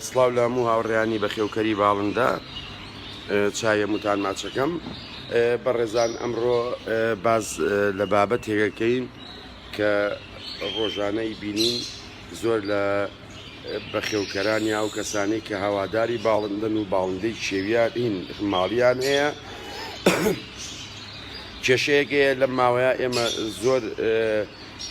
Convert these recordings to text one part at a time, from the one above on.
سڵاو لە هەموو هاوڕێیانی بە خێوکەری باڵندا چایە موتان ماچەکەم بەڕێزان ئەمڕۆ باز لە بابەتێکەکەین کە ڕۆژانەی بینین زۆر لە بەخێوکەرانی ئەو کەسانی کە هاواداری باڵندن و باڵندەی شێویان هین ماڵیان هەیە کێشەیەکەیە لەم ماوەیە ئێمە زۆر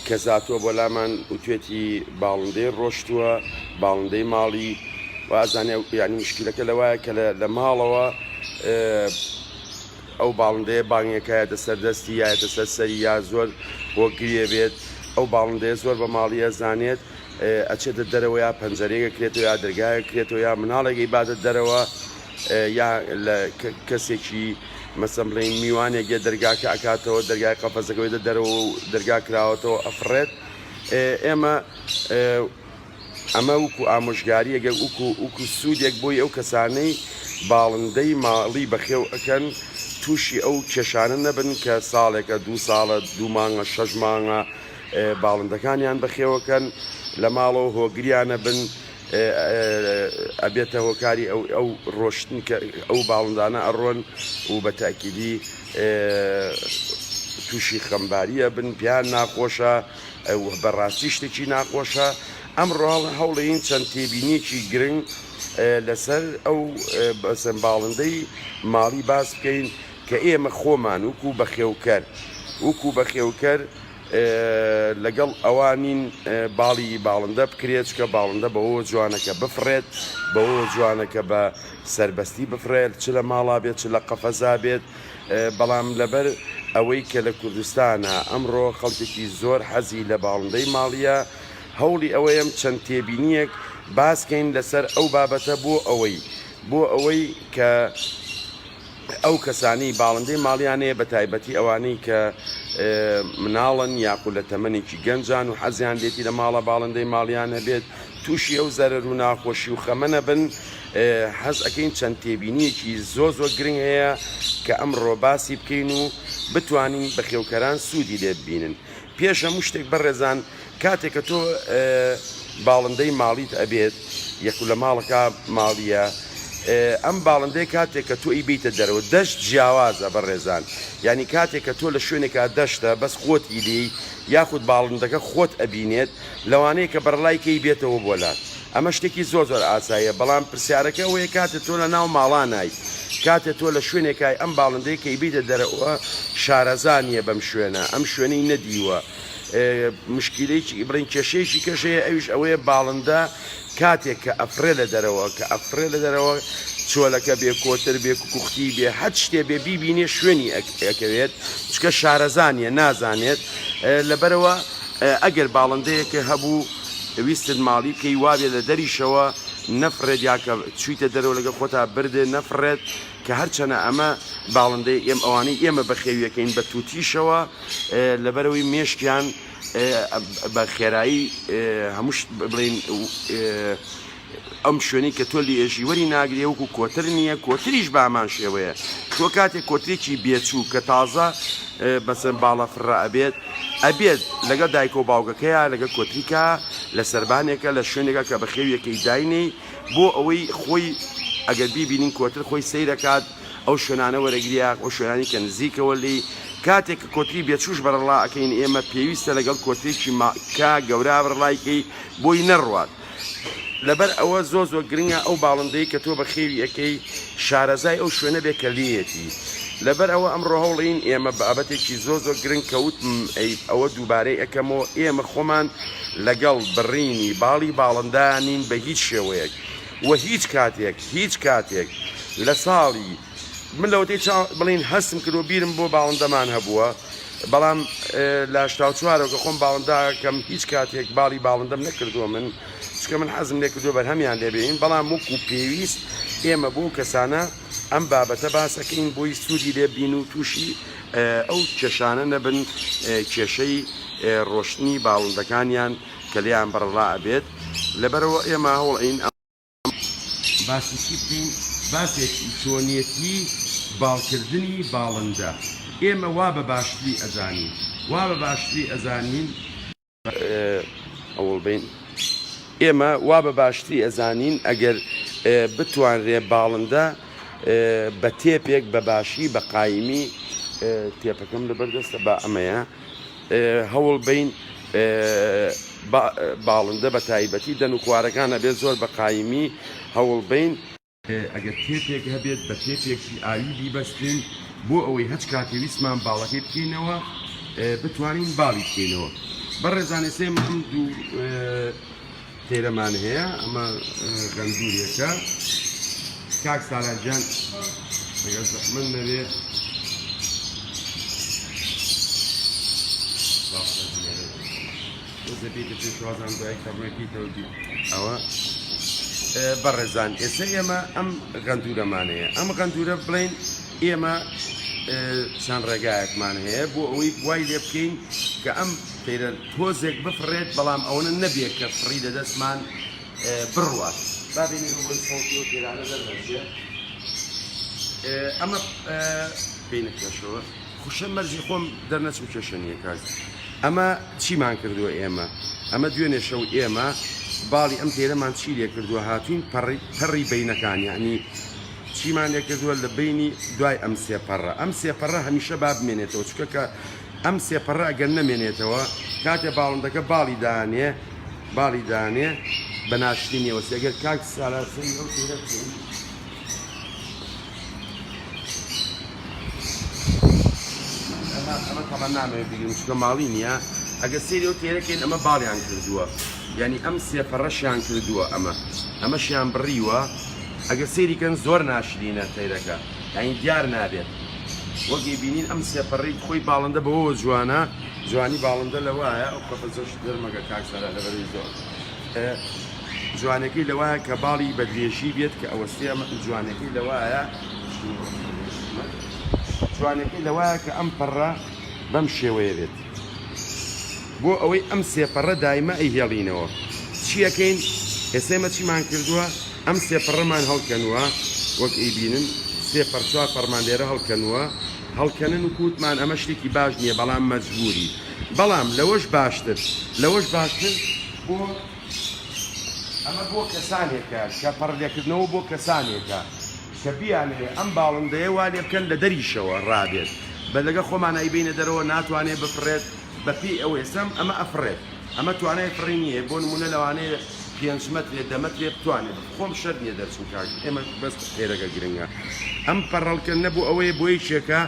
کەزاتۆ بۆ لامان وتوێتی باڵندەی ڕۆشتووە باڵندەی ماڵی وازانێ ینی مشکلەکە لەوایە کە لە ماڵەوە ئەو باڵندەیە بانگەکەیەتە سەردەستی یایەتە سەر سەری یا زۆر بۆ گرێ بێت ئەو باڵندەیە زۆر بە ماڵیە زانێت ئەچێتە دەرەوە یا پەنجەرەیەک کرێتەوە یا دەرگایە کرێتەوە یا مناڵێکی بادە دەرەوە یا لە کەسێکی مەسەڵ بڵین میوانێکە دەرگاکە ئەکاتەوە دەرگای قەفەزەکەوێتە دەرەوە و دەرگا کراوەتەوە ئەفرێت ئێمە ئەمە وکو ئامۆژگاریەکە وکو سوودێک بۆی ئەو کەسانەی باڵندەی ماڵی بەخێو ئەکەن تووشی ئەو کێشانە نەبن کە ساڵێکە 2 ساڵە 2 مانگە 6 مانگە باڵندەکانیان بەخێوەکەن لە ماڵەوە هۆگریانە بن ئەبێتە هۆکاری ئەو ڕۆشتن کە ئەو باڵندانە ئەڕۆن و بە تاکیدی تووشی خەمباریە بن پیان ناخۆشە بەڕاستی شتێکی ناخۆشە ئەمڕۆ هەوڵین چەند تێبینیەکی گرنگ لەسەر ئەو بەسەن باڵندەی ماڵی باس بکەین کە ئێمە خۆمان وکو بەخێوکەر لەگەڵ ئەوانین باڵی باڵندە بکرێت کە باڵندە بەوە جوانەکە بفرێت بەوە جوانەکە بە سربەستی بفرێت چ لە ماڵا بێت چ لە قەفەزا بێت بەڵام لەبەر ئەوەی کە لە کوردستانە ئەمڕۆ خەڵکێکی زۆر حەزی لە باڵندەی ماڵیە هەوڵی ئەوەیەم چەند تێبینیەک باسکەین لەسەر ئەو بابەتە بۆ ئەوەی کە ئەو کەسانی باڵندەی ماڵیانەیە بە تایبەتی ئەوانەی کە مناڵن یاخود لە تەمەنێکی گەنجان و حەزیان لێتی لە ماڵە باڵندەی ماڵیانە بێت تووشی ئەو زەرەر و ناخۆشی و خەمەنە بن حەز ئەەکەین چەند تێبینیەکی زۆر گرنگ هەیە کە ئەمڕۆ باسی بکەین و بتوانین بەخێوکەران سوودی لێ ببینن پێش هەموو شتێک بەڕێزان کاتێک کە تۆ باڵندەی ماڵیت ئەبێت یەکو لە ماڵەکە ماڵیە ئەم باڵندەی کاتێک کە تۆ ئیبیتە دەرەوە دەشت جیاوازە بەڕێزان ینی کاتێک کە تۆ لە شوێنێکا دەشتە بەس خۆت ئیدی یاخود باڵندەکە خۆت ئەبینێت لەوانەیە کە بەرڵایکەی بێتەوە بۆلات ئەمە شتێکی زۆر ئاساییە بەڵام پرسیارەکە ئەوەیە کاتێک تۆ لە ناو ماڵانای کاتێک تۆ لە شوێنێکای ئەم باڵندەی کە ئیبیتە دەرەوە شارەزانیە بەم شوێنە ئەم شوێنەی نەدیوە مشکلەیەکی بڵین کێشەیەکی کەشەیە ئەویش ئەوەیە باڵندە کاتێک کە ئەفرێ لە دەرەوە چۆلەکە بێ کۆتر بێ کوختی بێ حەت شتێ بێ بیبینێ شوێنی ئەکەوێت چکە شارەزانیە نازانێت لەبەرەوە ئەگەر باڵندەیەکە هەبوو ویستت ماڵی بکەی وابێ لە دەریشەوە نەفرێت یاکە چویتە دەرەوە لەگە خۆتا بردێ نەفرێت کە هەرچەنە ئەمە باڵندەی ئەوانەی ئێمە بەخێویەکەین بە تووتیشەوە لەبەرەوەی مێشکیان بە خێرایی هەمووش بڵین ئەم شوێنی کە تۆ لێ ژیوەری ناگرێ وەکو کۆتر نییە کۆتریش بامان شێوەیە تۆ کاتێک کۆترێکی بێچوو کە تازە بەسەر باڵە فڕە ئەبێت لەگە دایکۆ باوگەکەیە لەگە کۆتریکە لە سەربانێکە لە شوێنێکە کە بە خێویەکەی داینەی بۆ ئەوەی خۆی ئەگەر بیبینین کۆتر خۆی سەیرەکات ئەو شوێنانە وەرەگریا ئەو شوێنانی کە نزیکەوە لی کاتێک کە کۆتری بێچوش بەرەڵا ئەەکەین ئێمە پێویستە لەگەڵ کۆترێکی کا گەورا بڕڵایکەی بۆی نەڕوات لەبەر ئەوە زۆر گرنگە ئەو باڵندەی کە تۆ بە خێوی ئەەکەی شارەزای ئەو شوێنە بێ کە لێتی لەبەر ئەوە ئەمڕۆ هەوڵین ئێمە بابەتێکی زۆر گرنگ کەوتم ئەوە دووبارەی ئەەکەمەوە ئێمە خۆمان لەگەڵ بڕینی باڵی باڵندانین بە هیچ شێوەیەک و هیچ کاتێک لە ساڵی من لەوەی بڵین هەستم کردو بیرم بۆ باڵندەمان هەبووە بەڵام لە 84ەوە خۆم باڵنداکەم هیچ کاتێک باڵی باڵندەم نەکردووە من چکە من حەزم لێ کردو بەرهەمیان لێبێین بەڵام وەکو پێویست ئێمە بۆ کەسانە ئەم بابەتە باسەکەین بۆی سوودی لێبین و تووشی ئەو کێشانە نەبن کێشەی ڕۆشتنی باڵندەکانیان کە لیان بەرڵا ئەبێت لەبەرەوە ئێمە هەوڵین باسیکی بکەین باسێکی چۆنیەتی باڵکردنی باڵندە ئێمە وا بە باشتری ئەزانین ئەوڵ بین ئێمە وا بە باشتری ئەزانین ئەگەر بتوانرێ باڵندە بە تێپێک بە باشی بە قایمی تێپەکەم لەبەردەستە بە ئەمەیە هەوڵ بین باڵندە بە تایبەتی دەن و خوارەکانە بێت زۆر بە قایمی هەوڵ بین ئەگەر تێپێک هەبێت بە تێپێکی ئاوی بیبەستین بۆ ئەوەی هەچ کاتێویستمان باڵەکەی بکەینەوە بتوانین باڵی بکەینەوە. بەڕێزانێ سێم ئەم دوو تێرەمان هەیە ئەمە غەندورێکە کاک سالاجان ئەگەر زەحمەت نەبێ دەبێتە پێشوازان دوای کەڕێکیتەوە ئەوە بەڕێزان ئێستا ئێمە ئەم غەندورەمانەیە ئەم غەندورە بڵێن ئێمە چەند ڕێگایەکمان هەیە بۆ ئەوەی وای لێ بکەین کە ئەم تێرە تۆزێک بفڕێت بەڵام ئەوەنە نەبێت کە فڕی لە دەستمان بڕوات بابێنی ڕووی خۆڵکی و تێرانە دەربەچێ ئەمە بینەکەشەوە خوشە مەرجی خۆم دەرنەچم کێشەنیە کاک ئەمە چیمان کردووە ئێمە ئەمە دوێنێ شەو ئێمە باڵی ئەم تێرەمان چی لێ کردووە هاتوین پەڕی بینەکان یعنی چیمان لێ کردووە لە بینی دوای ئەم سێپەڕە ئەم سێپەڕە هەمیشە با بمێنێتەوە چکە کە ئەم سێپەڕە ئەگەر نەمێنێتەوە کاتێ باڵندەکە باڵی دانێ بە ناشرینیەوە ئەگەر کاک سالاسی ئەو تێرە بکەین ئەمە تەمەن نامەوێت بگرم چکە ماڵی نییە ئەگەر سێری ئەو تێرەکەین ئەمە باڵیان کردووە یعنی ئەم سێپەڕەشیان کردووە ئەمەشیان بڕیوە ئەگەر سێریکەن زۆر ناشرینە تێرەکە یعنی دیار نابێت وەگی بینین ئەم سێپەڕی خۆی باڵندە بەوە جوانە جوانی باڵندە لەوایە ئەو قەفە زۆر دەرمەگە کاکسەرە لەبەری زۆر جوانەکەی لەوایە کە باڵی بە درێژی بێت کە ئەوەستێ جوانەکەی لەوایە جوانەکەی لەوایە کە ئەم پەڕە بەم شێوەیە بێت بۆ ئەوەی ئەم سێپەڕە دایمە ئەیهێڵینەوە چیەکەین ئێسێمە چیمان کردووە ئەم سێپەڕەمان هەڵکەنووە وەک ئەیبینن سێپەڕ چوار پەڕمان لێرە هەڵکەنن و کووتمان ئەمە شتێکی باش نییە بەڵام مەجبوری بەڵام لەوەش باشتر بۆ ئەمە بۆ کەسانێکە کە پەڕلێکردنەوە بۆ کەسانێکە کە بیانێ ئەم باڵندەیە وا لێ بکەن لە دەریشەوە ڕابێت بە لەگە خۆمان ئەیبینە دەرەوە ناتوانێت بفرێت بەپی ئەوە ئێسم ئەمە ئەفرێت ئەمە توانای فڕی نییە بۆ نمونە لەوانەیە 5 مەترێ 10 مەترێ بتوانێت خۆم شەر نییە دەرچم کاک ئێمە بەس تێرەگە گرنگە ئەم پەڕەڵکردنە بوو ئەوەیە بۆی شێکە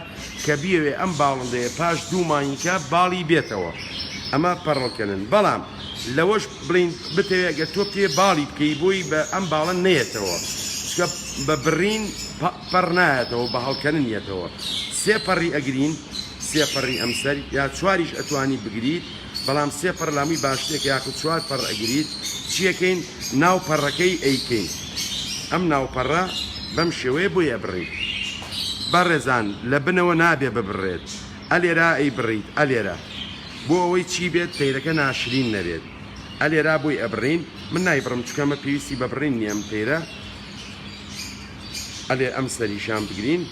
کە بیەوێ ئەم باڵندەیە پاش 2 مانگیکە باڵی بێتەوە ئەمە پەڕەڵکردن بەڵام لەوەش بڵین بتەوێت گە تۆ پێ باڵی بکەی بۆی بە ئەم باڵە نێتەوە چکە بە بڕین پەڕ نایەتەوە بە هەڵکەنن یێتەوە سێپەڕی ئەگرین سێپەڕی ئەمسەر یا چواریش ئەتوانی بگریت بەڵام سێپەڕ لامی باشتێک یاخود 4 پەڕ ئەگریت چیەکەین ناو پەڕەکەی ئەیکەین ئەم ناوپەڕە بەم شێوەیە بۆی ئەبڕیت بەڕێزان لە بنەوە نابێ ببڕێت ئەلێرا ئەی بڕیت ئەلێرە بۆ ئەوەی چی بێت تێرەکە ناشرین نەبێت ئەلێرا بۆی ئەبڕین من نایبڕم چکەمە پێویستی بەبڕین نیە ئەم تێرە ئەلێ ئەم سەریشان بگرین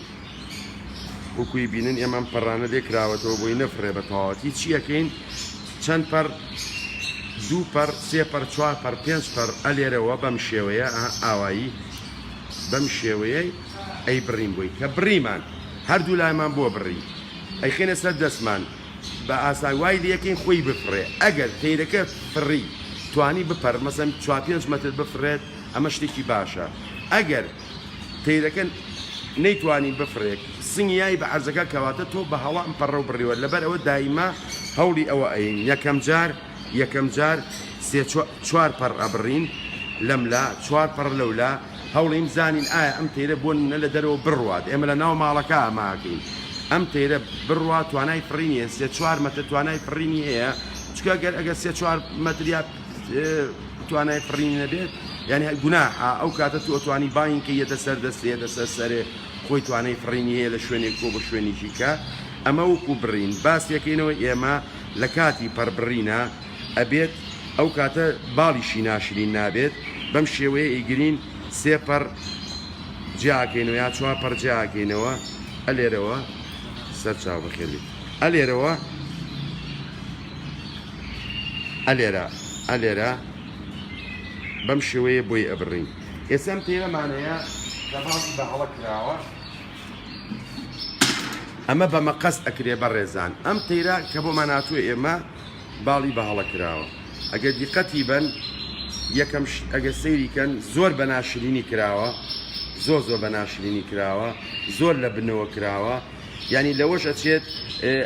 وەکوی بینن ئێمە ئەم پەڕانە لێکراوەتەوە بۆی نەفرێ بە تەواوەتی چیەکەین چەند پەر 2 پەر 3 پەر 4 پەر 5 پەر ئەلێرەوە بەم شێوەیە ئاوایی بەم شێوەیە ئەی بڕین بووی کە بڕیمان هەردوو لایمان بۆ بڕی ئەیخێنە سەر دەستمان بە ئاسان وای لەکەین خۆی بفڕێ ئەگەر تێرەکە فڕی توانی بپەر مەسەن 4-5 مەتر بفرێت ئەمە شتێکی باشە ئەگەر تێرەکە نەیتوانی بفرێک سنگیایی بە عەرزەکە کەواتە تۆ بە هەوا ئەم پەڕە و بڕیوە لەبەر ئەوە دایما هەوڵی ئەوە ئەین یەکەم جار 4 پەڕ ئەبڕین لەملا 4 پەڕ لەولا هەوڵیم زانین ئایا ئەم تێرە بۆ نە لە دەرەوە بڕوات ئێمە لە ناو ماڵەکە ئەماکەین ئەم تێرە بڕوات توانای فڕی نیە 3-4 مەتر توانای فڕینی هەیە چکە ئەگەر 3-4 مەتریا توانای فڕینی نەبێت یعنی گوناحە ئەو کاتە تو ئەتوانی باین کە یەتە سەر دەستێتە سەرێ خۆی توانای فڕینی هەیە لە شوێنێک بۆ بە شوێنێکی کە ئەمە وەکو بڕین باسیەکەینەوە ئێمە لە کاتی پەربڕینە ئەبێت ئەو کاتە باڵیشی ناشرین نابێت بەم شێوەیە ئیگرین 3 پەڕ جیاکەینەوە یا 4 پەڕ جیاکەینەوە ئەلێرەوە سەرچاو بەخێری ئەلێرەوە ئەلێرە بەم شێوەیە بۆی ئەبڕین. ئێستا ئەم تێرەمانەیە کە باڵی بە هەڵە کراوە، ئەمە بە مەقەس ئەکرێ بە ڕێزان. ئەم تەیرە کە بۆمان هاتووە ئێمە باڵی بە هەڵە کراوە. ئەگەر دیقەتی بن یەکەم ئەگە سەیریکەن زۆر بە ناشرینی کراوە، زۆر بە ناشرینی کراوە، زۆر لە بنەوە کراوە. ینی لەوەش ئەچێت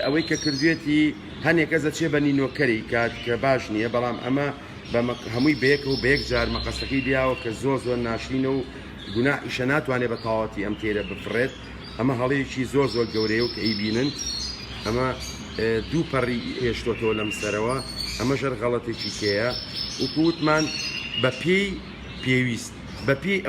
ئەوەی کە کردوێتی هەنێک کەس ئەچێ بە نینۆکەری کات کە باش نییە، بەڵام ئەمە هەمووی بەیەکە و بەیەک جار مەقەسەکەی دیاوە کە زۆر ناشرینە و گوناحیشە ناتوانێت بە تاواتی ئەم تێرە بفرێت. ئەمە هەڵەیەکی زۆر گەورەیە و کە ئەیبینن ئەمە دوو پەڕی هێشتۆتەوە لەم سەرەوە. ئەمە ژەر غەڵەتێکی کێیە وکووتمان بە پێی پێویست، بە پێی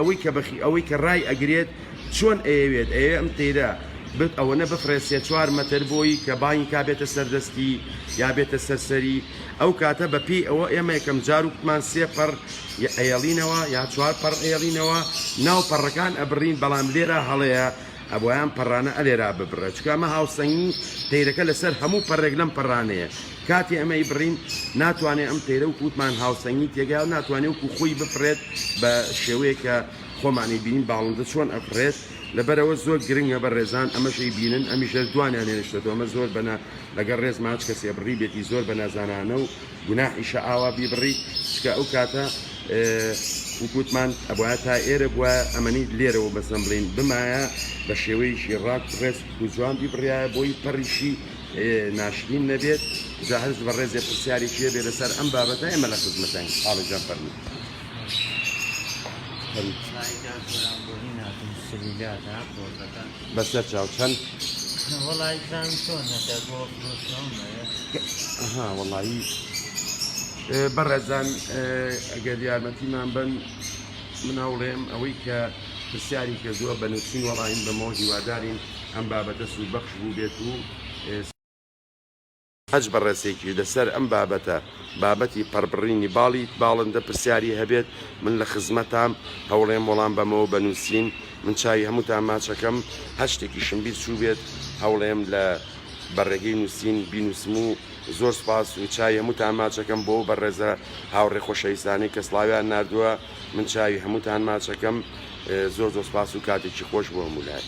ئەوەی کە ڕای ئەگرێت چۆن ئەیەوێت ئەم تێرە بێت ئەوەنە بفرێت 3-4 مەتر بۆی کە بانی کا بێتە سەردەستی یا بێتە سەرسەری. ئەو کاتە بە پێی ئەوە ئێمە یەکەم جار وتمان 3 پەڕ ئەیەڵینەوە یا 4 پەڕ ئەیەڵینەوە ناو پەڕەکان ئەبڕین، بەڵام لێرە هەڵەیە ئەبوایان پەڕانە ئەلێرا ببڕە، چکە ئەمە هاوسەنگی تەیرەکە لەسەر هەموو پەڕێک لەم پەڕانەیە. کاتی ئەمەی بڕین ناتوانێت ئەم تەیرە و کووتمان هاوسەنگی تێگای ناتوانێت وکو خۆی بفرێت بە شێوەیە کە خۆمانی بینین باڵندە چۆن ئەفرێت. لەبەرەوە زۆر گرنگە بە ڕێزان ئەمەشەی بینن، ئەمیشە دوانیان لێنشتێتەوە. ئەمە زۆر بەنا لەگەر ڕێز ماچ کەسێ بڕی بێتی زۆر بە نازانانە و گوناحیشە ئاوا بیبڕی، چکە ئەو کاتە وکوتمان ئەبواە تا ئێرە بووە ئەمەنی لێرەوە بەسم بڵین بمایە بە شێوەیەکی ڕاک ڕێز و جوان بیبڕایە بۆی پەڕیشی ناشرین نەبێت. جا هەرز بە ڕێزێ پرسیارێکیە بێ لەسەر ئەم بابەتە ئێمە لە خزمەتەین. ئاڵەجان فەرموو. بەسەر چاو چەند وەڵایی بەڕێزان ئەگەر یارمەتیمان بن مناوڵێم ئەوەی کە پرسیاری کردووە بە نووسین وەڵاین بەمەوە هیوادارین ئەم بابەتە سوودبەخش بوو بێت و هەج بەڕێزێکی لەسەر ئەم بابەتە بابەتی پەڕبڕینی باڵی باڵندە پرسیاری هەبێت من لە خزمەتام هەوڵێم وەڵام بەمەوە بنووسین. من چاوی هەمووتان ماچەکەم هەر شتێکی شمبیر چوو بێت هەوڵێم لە بەڕێگەی نووسین بینوسم و زۆر سپاس و چای هەمووتان ماچەکەم بۆ بەڕێزە هاوڕێ خۆشەویستانەی کە سڵاویان ناردووە. من چاوی هەمووتان ماچەکەم زۆر سپاس و کاتێکی خۆش بۆ هەموو لای.